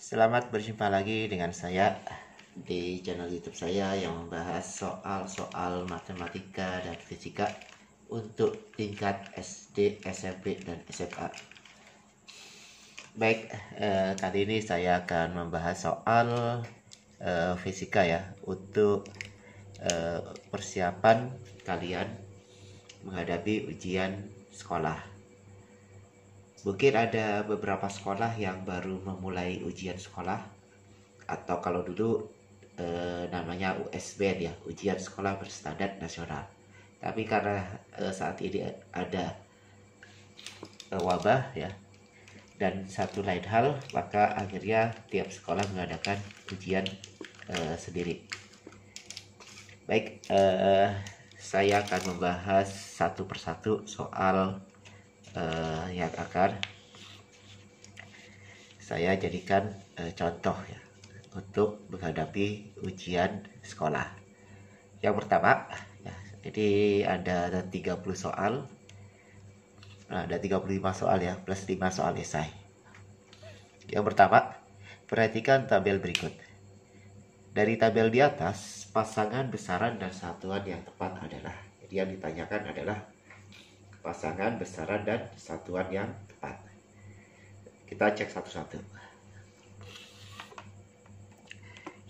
Selamat berjumpa lagi dengan saya di channel YouTube saya yang membahas soal-soal matematika dan fisika untuk tingkat SD, SMP, dan SMA. Baik, kali ini saya akan membahas soal fisika ya untuk persiapan kalian menghadapi ujian sekolah. Mungkin ada beberapa sekolah yang baru memulai ujian sekolah, atau kalau dulu namanya USBN ya, ujian sekolah berstandar nasional. Tapi karena saat ini ada wabah ya, dan satu lain hal, maka akhirnya tiap sekolah mengadakan ujian sendiri. Baik, saya akan membahas satu persatu soal yang akan saya jadikan contoh ya untuk menghadapi ujian sekolah. Yang pertama ya, jadi ada 30 soal, ada 35 soal ya, plus 5 soal esai. Yang pertama, perhatikan tabel berikut. Dari tabel di atas, pasangan besaran dan satuan yang tepat adalah, jadi yang ditanyakan adalah pasangan besaran dan satuan yang tepat. Kita cek satu-satu.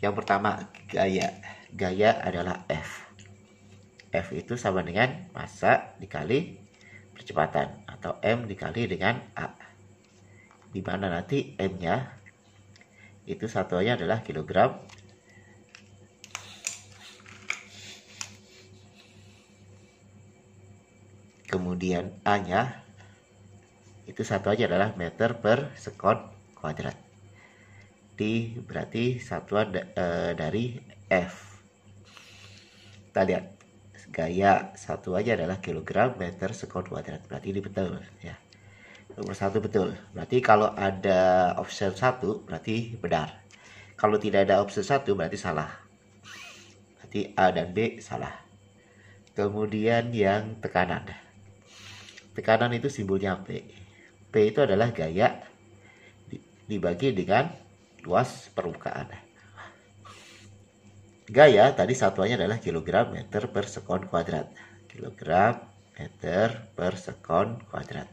Yang pertama, gaya. Gaya adalah F. F itu sama dengan massa dikali percepatan, atau M dikali dengan A. Di mana nanti M-nya itu satuannya adalah kilogram. Kemudian A-nya itu satuannya adalah meter per sekon kuadrat. Berarti satuan dari F. Kita lihat gaya satuannya adalah kilogram meter sekon kuadrat. Berarti ini betul ya. Nomor 1 betul. Berarti kalau ada option 1 berarti benar. Kalau tidak ada option 1 berarti salah. Berarti A dan B salah. Kemudian yang tekanan. Tekanan itu simbolnya P. P itu adalah gaya dibagi dengan luas permukaan. Gaya tadi satuannya adalah kilogram meter per sekon kuadrat. Kilogram meter per sekon kuadrat.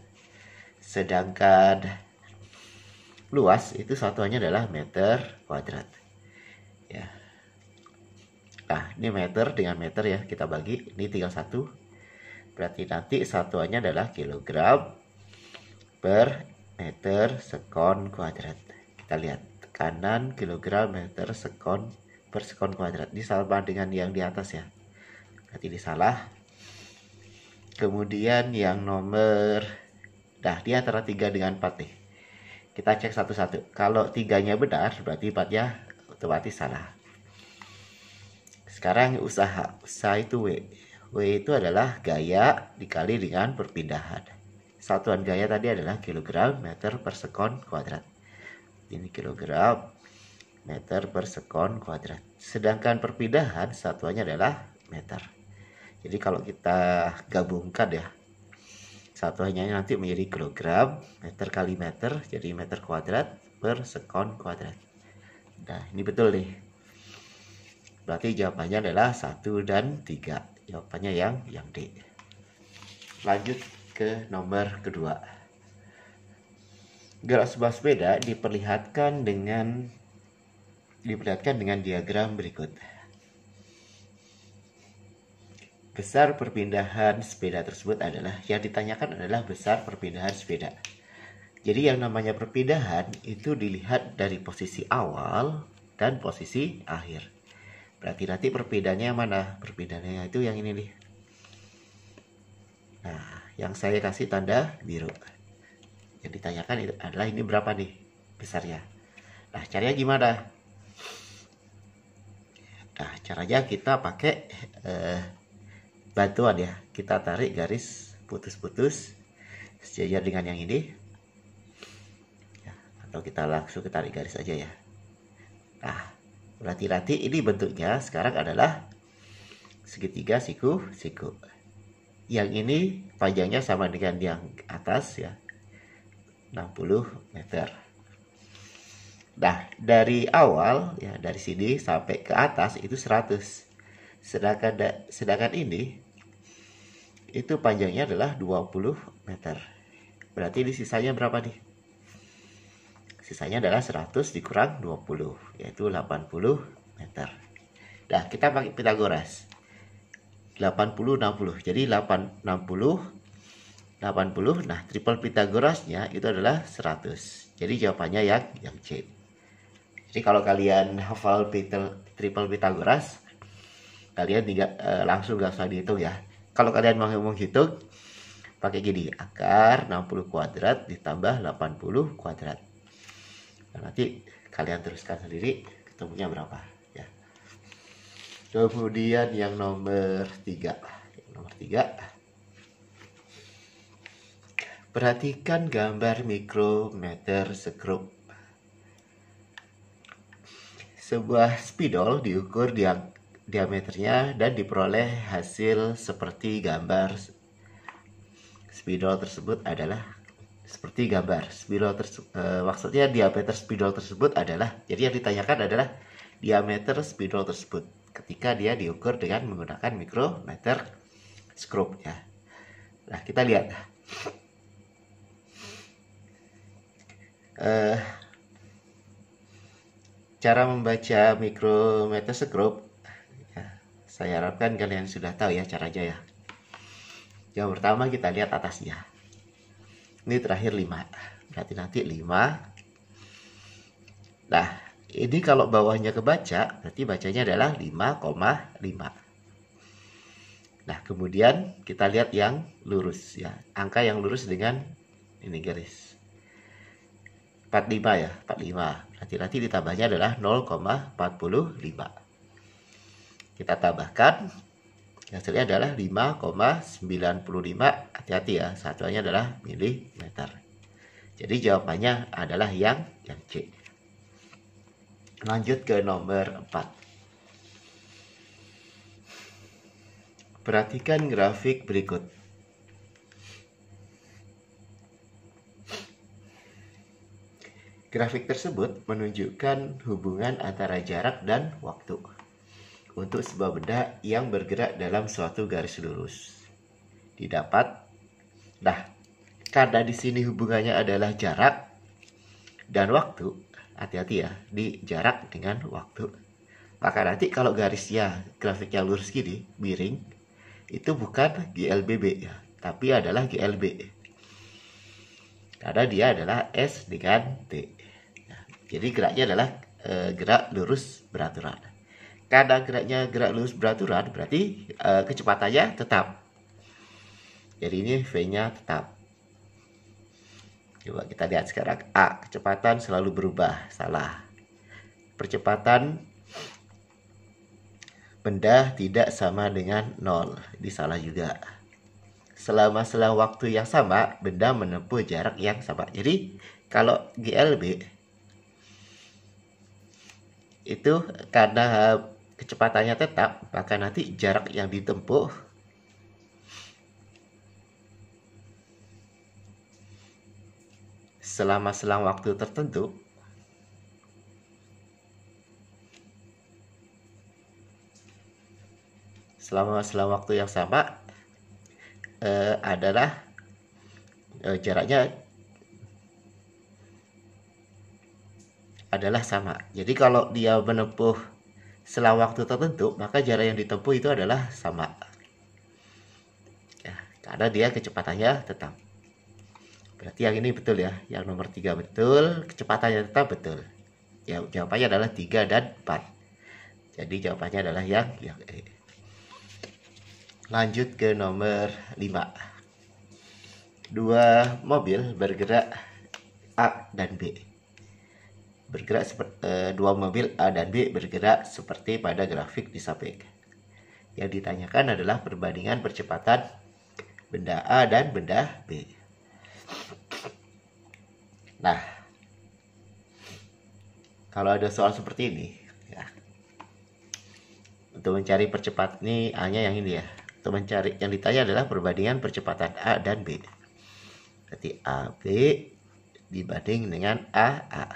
Sedangkan luas itu satuannya adalah meter kuadrat. Ya. Nah, ini meter dengan meter ya, kita bagi, ini tinggal 1. Berarti nanti satuannya adalah kilogram per meter sekon kuadrat. Kita lihat tekanan kilogram meter sekon per sekon kuadrat. Ini sama dengan yang di atas ya. Berarti ini salah. Kemudian yang nomor, nah dia antara 3 dengan 4 nih. Kita cek satu-satu. Kalau 3-nya benar berarti 4-nya otomatis salah. Sekarang usaha. Usaha itu W. W itu adalah gaya dikali dengan perpindahan. Satuan gaya tadi adalah kilogram meter per sekon kuadrat. Ini kilogram meter per sekon kuadrat. Sedangkan perpindahan satuannya adalah meter. Jadi kalau kita gabungkan ya, satuannya nanti menjadi kilogram meter kali meter, jadi meter kuadrat per sekon kuadrat. Nah ini betul nih. Berarti jawabannya adalah 1 dan 3. Jawabannya yang D. Lanjut ke nomor kedua. Gerak sebuah sepeda diperlihatkan dengan diagram berikut. Besar perpindahan sepeda tersebut adalah, yang ditanyakan adalah besar perpindahan sepeda. Jadi yang namanya perpindahan itu dilihat dari posisi awal dan posisi akhir. Berarti nanti perpindahannya mana? Perpindahannya itu yang ini nih. Nah, yang saya kasih tanda biru. Yang ditanyakan itu adalah ini berapa nih besarnya. Nah, caranya gimana? Nah, caranya kita pakai bantuan ya. Kita tarik garis putus-putus sejajar dengan yang ini. Ya, atau kita langsung tarik garis aja ya. Nah, berarti nanti ini bentuknya sekarang adalah segitiga siku-siku. Yang ini panjangnya sama dengan yang atas ya, 60 meter. Nah, dari awal ya, dari sini sampai ke atas itu 100. Sedangkan ini itu panjangnya adalah 20 meter. Berarti ini sisanya berapa nih? Sisanya adalah 100 dikurang 20, yaitu 80 meter. Nah, kita pakai Pitagoras. 80 60. Jadi 60 80. Nah, triple Pitagorasnya itu adalah 100. Jadi jawabannya yang C. Jadi kalau kalian hafal triple Pitagoras, kalian langsung gak usah dihitung ya. Kalau kalian mau menghitung, pakai gini, akar 60 kuadrat ditambah 80 kuadrat. Nah, nanti kalian teruskan sendiri ketemunya berapa ya. Kemudian yang nomor 3. Perhatikan gambar mikrometer skrup. Sebuah spidol diukur diameternya dan diperoleh hasil seperti gambar. Spidol tersebut adalah seperti gambar. Maksudnya diameter spidol tersebut adalah, jadi yang ditanyakan adalah diameter spidol tersebut ketika dia diukur dengan menggunakan mikrometer skrup ya. Nah, kita lihat. Cara membaca mikrometer skrup ya, saya harapkan kalian sudah tahu ya caranya ya. Yang pertama kita lihat atasnya. Ini terakhir 5. Berarti nanti 5. Nah, ini kalau bawahnya kebaca, berarti bacanya adalah 5,5. Nah, kemudian kita lihat yang lurus ya. Angka yang lurus dengan ini garis. 45 ya, 45. Berarti nanti ditambahnya adalah 0,45. Kita tambahkan, hasilnya adalah 5,95. Hati-hati ya, satuannya adalah milimeter. Jadi jawabannya adalah yang C. Lanjut ke nomor 4. Perhatikan grafik berikut. Grafik tersebut menunjukkan hubungan antara jarak dan waktu untuk sebuah benda yang bergerak dalam suatu garis lurus. Didapat. Nah, karena di sini hubungannya adalah jarak dan waktu, hati-hati ya, di jarak dengan waktu. Maka nanti kalau garisnya, grafiknya lurus gini, miring, itu bukan GLBB ya, tapi adalah GLB. Karena dia adalah S dengan T. Nah, jadi geraknya adalah gerak lurus beraturan. Karena gerak lurus beraturan, berarti kecepatannya tetap. Jadi ini V-nya tetap. Coba kita lihat sekarang. A, kecepatan selalu berubah. Salah. Percepatan benda tidak sama dengan 0. Ini salah juga. Selama selang waktu yang sama, benda menempuh jarak yang sama. Jadi, kalau GLB itu karena kecepatannya tetap, maka nanti jarak yang ditempuh selama selang waktu tertentu selama selang waktu yang sama adalah jaraknya adalah sama. Jadi kalau dia menempuh selang waktu tertentu, maka jarak yang ditempuh itu adalah sama ya, karena dia kecepatannya tetap. Berarti yang ini betul ya, yang nomor 3 betul, kecepatannya tetap betul ya. Jawabannya adalah 3 dan 4. Jadi jawabannya adalah yang E. Lanjut ke nomor 5. Dua mobil bergerak A dan B. Dua mobil A dan B bergerak seperti pada grafik di samping. Yang ditanyakan adalah perbandingan percepatan benda A dan benda B. Nah, kalau ada soal seperti ini ya, untuk mencari percepatan, ini A-nya yang ini ya. Untuk mencari, yang ditanya adalah perbandingan percepatan A dan B. Berarti AB dibanding dengan AA.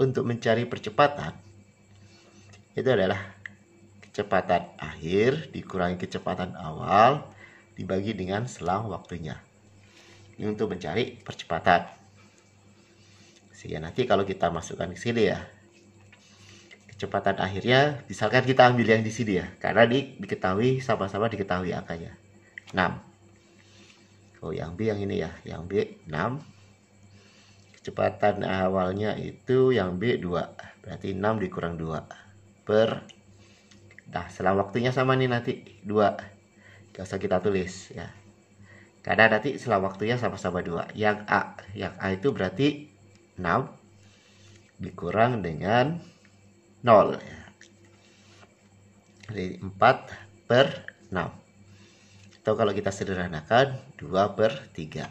untuk mencari percepatan itu adalah kecepatan akhir dikurangi kecepatan awal dibagi dengan selang waktunya. Ini untuk mencari percepatan. Sehingga nanti kalau kita masukkan ke sini ya, kecepatan akhirnya misalkan kita ambil yang di sini ya, karena diketahui sama-sama diketahui angkanya 6. Oh, yang B yang ini ya, yang B 6. Kecepatan awalnya itu yang B 2. Berarti 6 dikurang 2 per. Nah, selang waktunya sama nih nanti 2. Gak usah kita tulis ya. Karena nanti selang waktunya sama-sama 2. Yang A itu berarti 6 dikurang dengan 0 ya. Jadi 4 per 6. Atau kalau kita sederhanakan 2 per 3.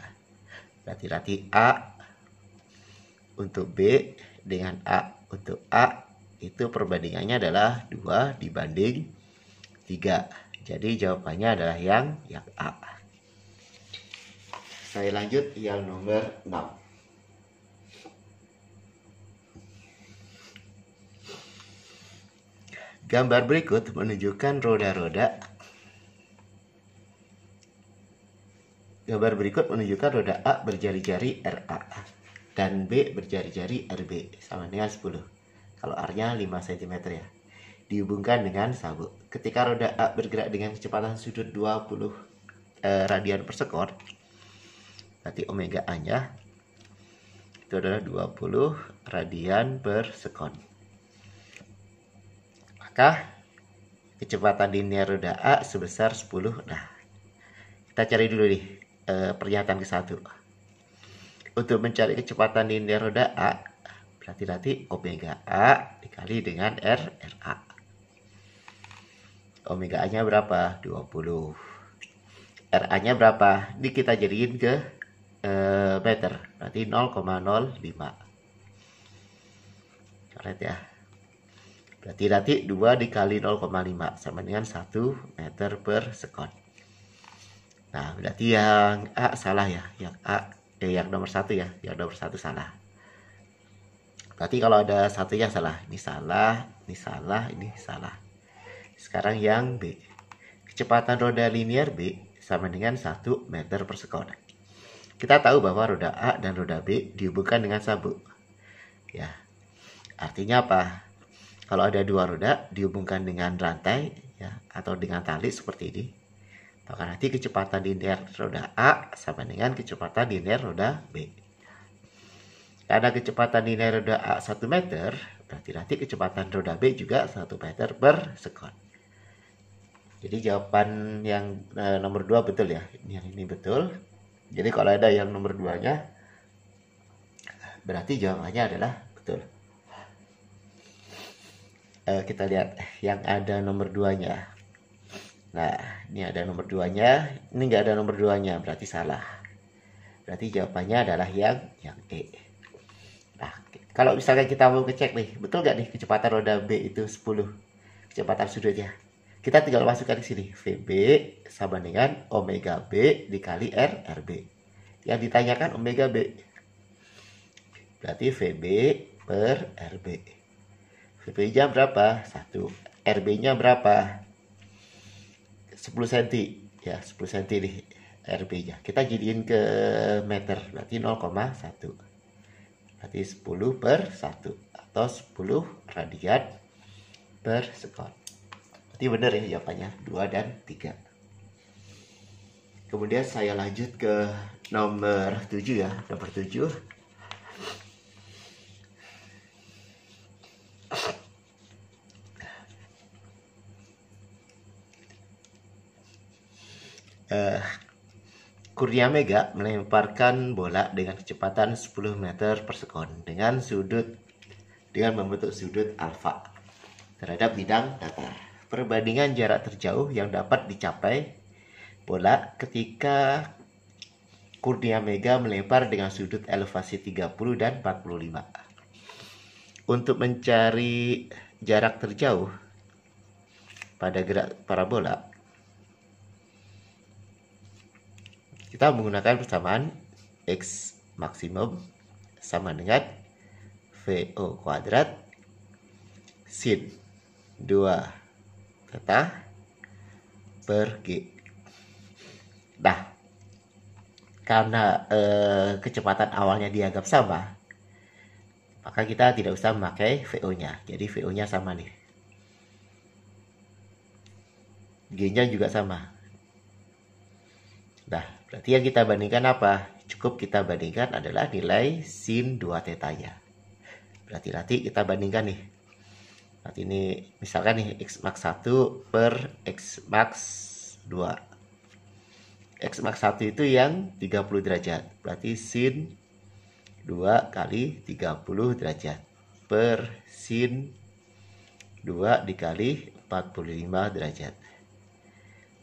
Berarti A untuk B dengan A untuk A itu perbandingannya adalah 2 dibanding 3. Jadi jawabannya adalah yang A. Saya lanjut yang nomor 6. Gambar berikut menunjukkan roda-roda. Gambar berikut menunjukkan roda A berjari-jari RA dan B berjari-jari RB sama dengan 10. Kalau R-nya 5 cm ya. Dihubungkan dengan sabuk. Ketika roda A bergerak dengan kecepatan sudut 20 radian per sekon, berarti omega A-nya itu adalah 20 radian per sekon. Maka kecepatan linear roda A sebesar 10. Nah, kita cari dulu nih pernyataan ke-1. Untuk mencari kecepatan linear roda A, berarti nanti omega A dikali dengan RA. Omega A-nya berapa? 20. RA-nya berapa? Ini kita jadiin ke meter. Berarti 0,05. Coret ya. Berarti nanti 2 dikali 0,5 sama dengan 1 meter per sekon. Nah, berarti yang A salah ya. Yang A yang nomor 1 ya. Yang nomor 1 salah. Berarti kalau ada satunya salah. Ini salah, ini salah, ini salah. Sekarang yang B. Kecepatan roda linear B sama dengan 1 meter per sekon. Kita tahu bahwa roda A dan roda B dihubungkan dengan sabuk. Ya. Artinya apa? Kalau ada dua roda dihubungkan dengan rantai ya, atau dengan tali seperti ini, maka nanti kecepatan linear roda A sama dengan kecepatan linear roda B. Karena kecepatan linear roda A 1 meter, berarti nanti kecepatan roda B juga 1 meter per sekon. Jadi jawaban yang nomor 2 betul ya. Yang ini betul. Jadi kalau ada yang nomor 2-nya, berarti jawabannya adalah betul. Kita lihat yang ada nomor 2-nya. Nah, ini ada nomor 2-nya, ini nggak ada nomor 2-nya, berarti salah. Berarti jawabannya adalah yang E. Nah, kalau misalnya kita mau ngecek nih, betul nggak nih kecepatan roda B itu 10 kecepatan sudutnya? Kita tinggal masukkan di sini, VB sama dengan omega B dikali RB. Yang ditanyakan omega B. Berarti VB per RB. VB-nya berapa? 1. RB-nya berapa? 10 cm. Ya, 10 cm nih RB-nya. Kita jadiin ke meter, berarti 0,1. Berarti 10 per 1 atau 10 radian per sekon. Berarti benar ya jawabannya 2 dan 3. Kemudian saya lanjut ke nomor 7 ya. Nomor 7. Kurnia Mega melemparkan bola dengan kecepatan 10 meter per sekon dengan membentuk sudut alfa terhadap bidang datar. Perbandingan jarak terjauh yang dapat dicapai bola ketika Kurnia Mega melempar dengan sudut elevasi 30 dan 45. Untuk mencari jarak terjauh pada gerak parabola, kita menggunakan persamaan X maksimum sama dengan VO kuadrat sin 2 theta per G. Nah, karena kecepatan awalnya dianggap sama, maka kita tidak usah memakai VO-nya. Jadi VO-nya sama nih. G-nya juga sama. Nah, berarti yang kita bandingkan apa? Cukup kita bandingkan adalah nilai sin 2 theta-nya. Berarti nanti kita bandingkan nih. Nanti ini misalkan nih X max 1 per X max 2. X max 1 itu yang 30 derajat. Berarti sin 2 kali 30 derajat per sin 2 dikali 45 derajat.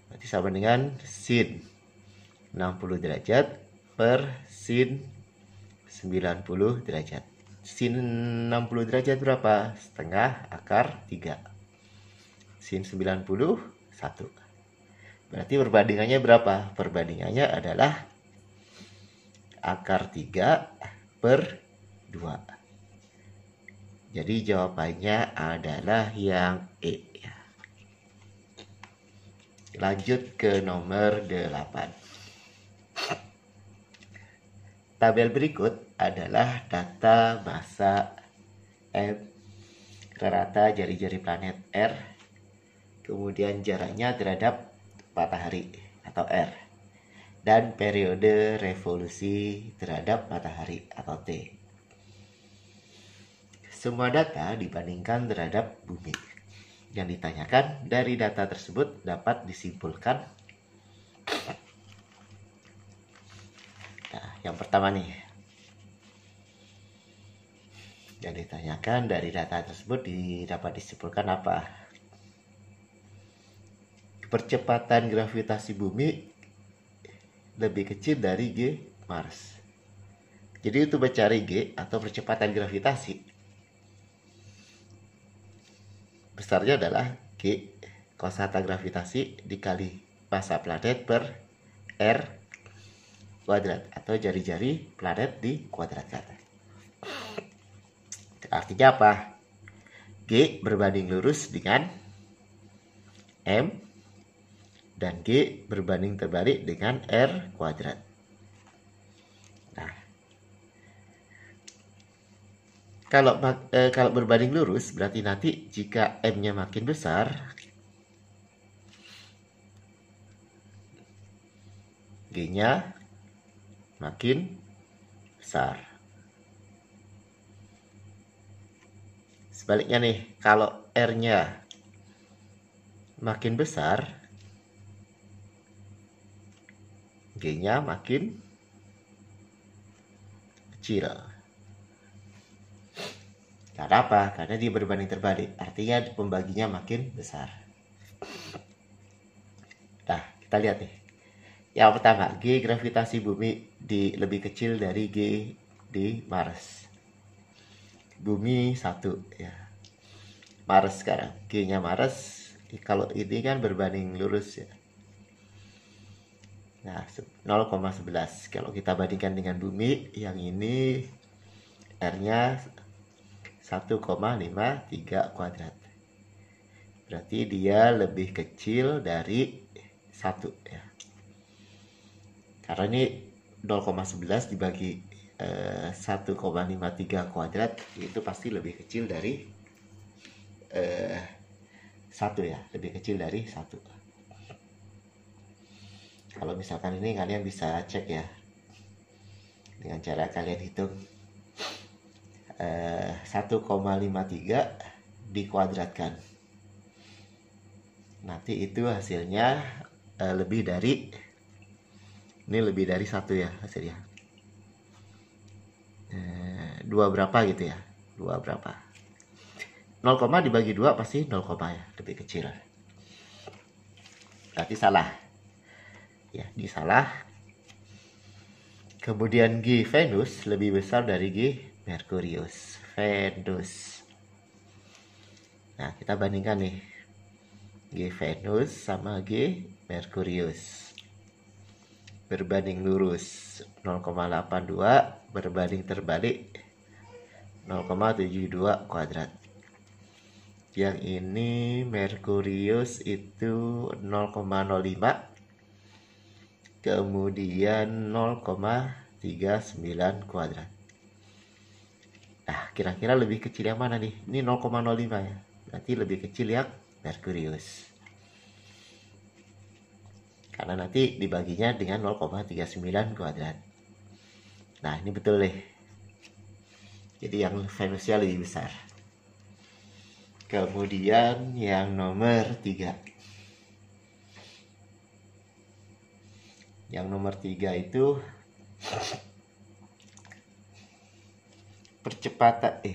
Berarti sama dengan sin 60 derajat per sin 90 derajat. Sin 60 derajat berapa? Setengah akar 3. Sin 90, 1. Berarti perbandingannya berapa? Perbandingannya adalah akar 3 per 2. Jadi jawabannya adalah yang E. Lanjut ke nomor 8. Tabel berikut adalah data masa M, rata jari-jari planet R, kemudian jaraknya terhadap matahari atau R, dan periode revolusi terhadap matahari atau T. Semua data dibandingkan terhadap bumi. Yang ditanyakan dari data tersebut dapat disimpulkan. Nah, yang pertama nih, yang ditanyakan dari data tersebut dapat disimpulkan apa? Percepatan gravitasi bumi lebih kecil dari G Mars. Jadi untuk mencari G atau percepatan gravitasi, besarnya adalah G kosata gravitasi dikali massa planet per R kuadrat atau jari-jari planet dikuadratkan. Artinya apa? G berbanding lurus dengan M dan G berbanding terbalik dengan R kuadrat. Nah, kalau berbanding lurus berarti nanti jika M-nya makin besar, G-nya makin besar. Sebaliknya nih, kalau R-nya makin besar, G-nya makin kecil. Karena apa? Karena dia berbanding terbalik. Artinya pembaginya makin besar. Nah, kita lihat nih. Yang pertama, G gravitasi bumi lebih kecil dari G di Mars. Bumi 1 ya. Mars sekarang. G-nya Mars, kalau ini kan berbanding lurus ya. Nah, 0,11. Kalau kita bandingkan dengan bumi, yang ini R-nya 1,53 kuadrat. Berarti dia lebih kecil dari 1 ya. Karena ini 0,11 dibagi 1,53 kuadrat, itu pasti lebih kecil dari 1 ya, lebih kecil dari 1. Kalau misalkan ini kalian bisa cek ya, dengan cara kalian hitung 1,53 dikuadratkan, nanti itu hasilnya lebih dari 1 ya hasilnya. 2 berapa gitu ya, 2 berapa, 0, dibagi 2 pasti 0, ya, lebih kecil. Berarti salah ya, ini salah. Kemudian G Venus lebih besar dari G Merkurius. Venus. Nah, kita bandingkan nih, G Venus sama G Merkurius. Berbanding lurus 0,82, berbanding terbalik 0,72 kuadrat. Yang ini Merkurius itu 0,05, kemudian 0,39 kuadrat. Nah, kira-kira lebih kecil yang mana nih? Ini 0,05 ya. Berarti lebih kecil yang Merkurius. Karena nanti dibaginya dengan 0,39 kuadrat. Nah, ini betul deh. Jadi yang Venusnya lebih besar. Kemudian yang nomor 3. Yang nomor 3 itu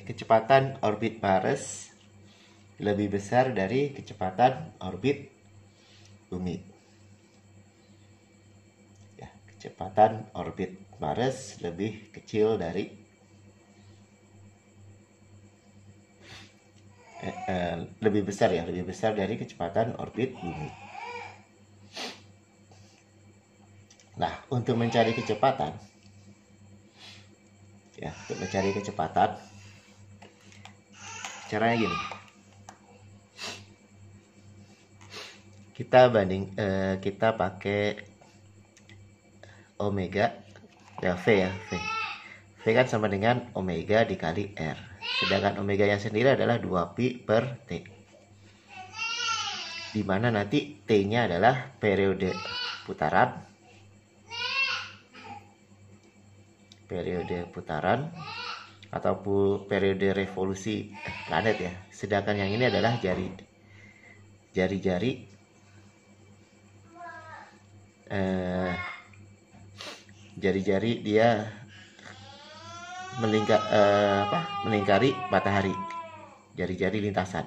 kecepatan orbit Mars lebih besar dari kecepatan orbit Bumi. Ya, kecepatan orbit Mars lebih kecil dari lebih besar dari kecepatan orbit Bumi. Nah, untuk mencari kecepatan, caranya gini. Kita pakai omega ya, V ya, V. V kan sama dengan omega dikali R. Sedangkan omeganya sendiri adalah 2pi per T. Dimana nanti T-nya adalah periode putaran ataupun periode revolusi planet ya. Sedangkan yang ini adalah jari-jari dia melingkari matahari, jari-jari lintasan.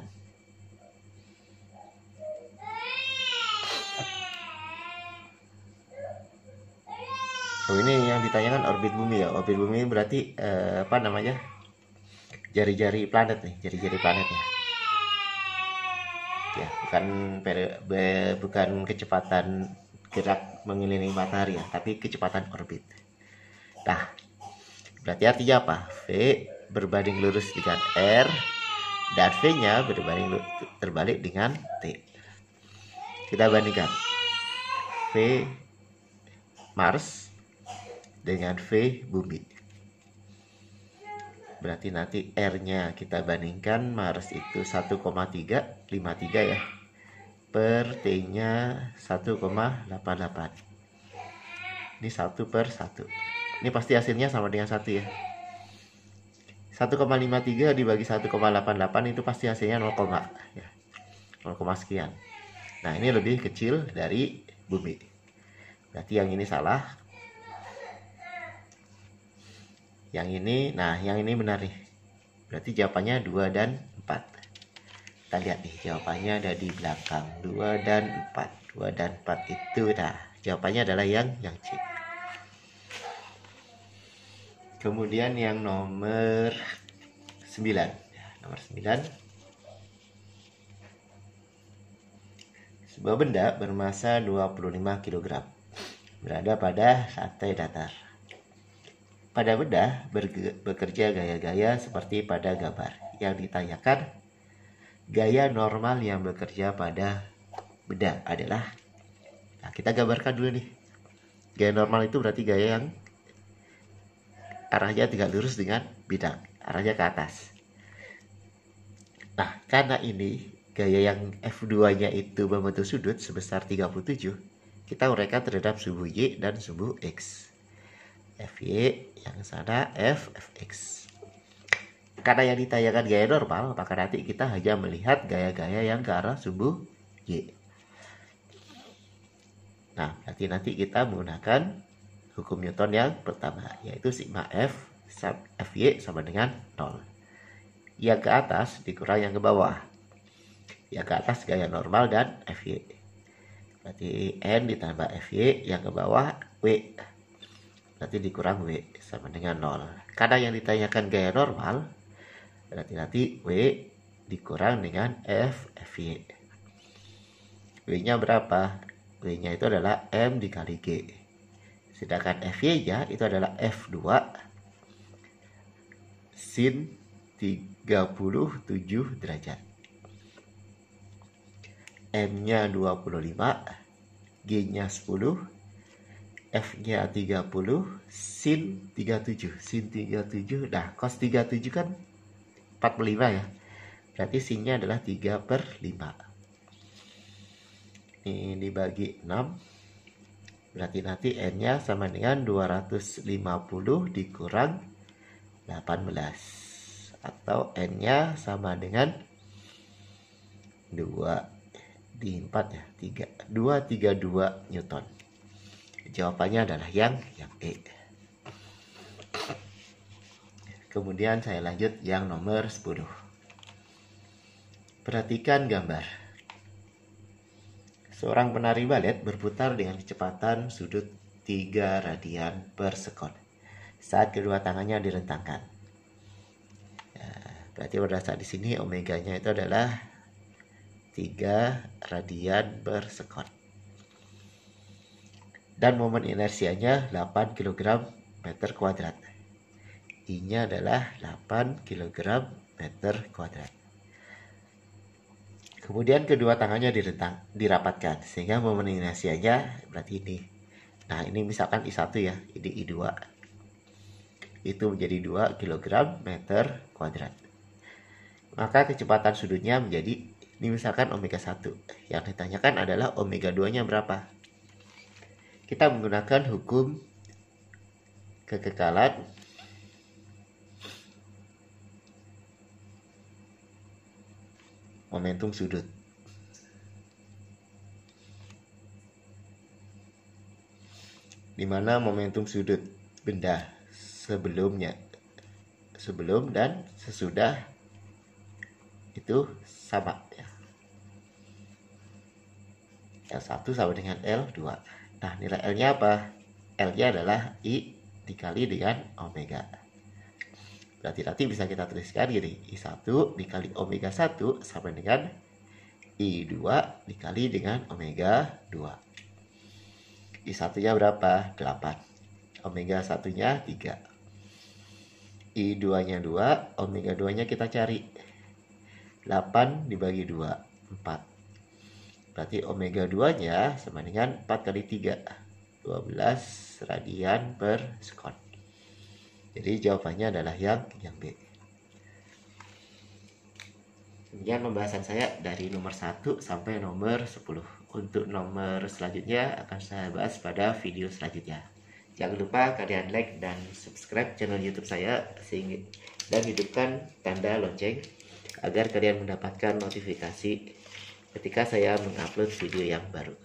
Oh, ini yang ditanyakan orbit bumi ya. Orbit bumi berarti jari-jari planet nih, jari-jari planet ya. Bukan kecepatan gerak mengelilingi matahari ya, tapi kecepatan orbit. Nah, berarti artinya apa? V berbanding lurus dengan R dan V-nya terbalik dengan T. Kita bandingkan V Mars dengan V Bumi. Berarti nanti R-nya kita bandingkan, Mars itu 1,353 ya, per T-nya 1,88. Ini 1/1. Ini pasti hasilnya sama dengan 1 ya. 1,53 dibagi 1,88 itu pasti hasilnya 0, ya. 0, sekian. Nah, ini lebih kecil dari Bumi. Berarti yang ini salah. Yang ini benar nih. Berarti jawabannya 2 dan 4. Kita lihat nih, jawabannya ada di belakang. 2 dan 4. 2 dan 4 itu jawabannya adalah yang C. Kemudian yang nomor 9. Nomor 9. Sebuah benda bermasa 25 kg berada pada lantai datar. Pada benda bekerja gaya-gaya seperti pada gambar. Yang ditanyakan, gaya normal yang bekerja pada benda adalah, kita gambarkan dulu nih. Gaya normal itu berarti gaya yang arahnya tegak lurus dengan bidang, arahnya ke atas. Nah, karena ini gaya yang F2-nya itu membentuk sudut sebesar 37, kita uraikan terhadap sumbu Y dan sumbu X. Fy yang sana Fx. Karena yang ditanyakan gaya normal, maka nanti kita hanya melihat gaya-gaya yang ke arah sumbu Y. Nah, nanti kita menggunakan hukum Newton yang pertama, yaitu sigma Fy sama dengan 0. Yang ke atas dikurang yang ke bawah. Yang ke atas gaya normal dan Fy. Berarti N ditambah Fy, yang ke bawah W. Berarti dikurang W sama dengan 0. Karena yang ditanyakan gaya normal, berarti nanti W dikurang dengan Fy. W-nya berapa? W-nya itu adalah M dikali G. Sedangkan Fy-nya itu adalah F2 sin 37 derajat. M-nya 25, G-nya 10, F-nya 30, sin 37. Sin 37, nah cos 37 kan 45 ya. Berarti sin-nya adalah 3/5. Ini dibagi 6. Berarti nanti N-nya sama dengan 250 dikurang 18. Atau N-nya sama dengan 2 di 4 ya, 232 Newton. Jawabannya adalah yang E. Kemudian saya lanjut yang nomor 10. Perhatikan gambar. Seorang penari balet berputar dengan kecepatan sudut 3 radian per sekon saat kedua tangannya direntangkan. Ya, berarti pada saat di sini omeganya itu adalah 3 radian per sekon. Dan momen inersianya 8 kg meter kuadrat. I-nya adalah 8 kg meter kuadrat. Kemudian kedua tangannya dirapatkan sehingga momen inersianya berarti ini. Nah, ini misalkan I1 ya, ini I2. Itu menjadi 2 kg meter kuadrat. Maka kecepatan sudutnya menjadi, ini misalkan omega 1. Yang ditanyakan adalah omega 2-nya berapa. Kita menggunakan hukum kekekalan momentum sudut. Di mana momentum sudut benda sebelum dan sesudah itu sama ya. L1 sama dengan L2. Nah, nilai L-nya apa? L-nya adalah I dikali dengan omega. Berarti nanti bisa kita tuliskan gini, I1 dikali omega 1 sama dengan I2 dikali dengan omega 2. I1-nya berapa? 8. Omega 1-nya 3. I2-nya 2, omega 2-nya kita cari. 8 dibagi 2, 4. Berarti omega 2-nya sama dengan 4 kali 3, 12 radian per sekon. Jadi jawabannya adalah yang B. Demikian pembahasan saya dari nomor 1 sampai nomor 10. Untuk nomor selanjutnya akan saya bahas pada video selanjutnya. Jangan lupa kalian like dan subscribe channel YouTube saya dan hidupkan tanda lonceng agar kalian mendapatkan notifikasi ketika saya mengupload video yang baru.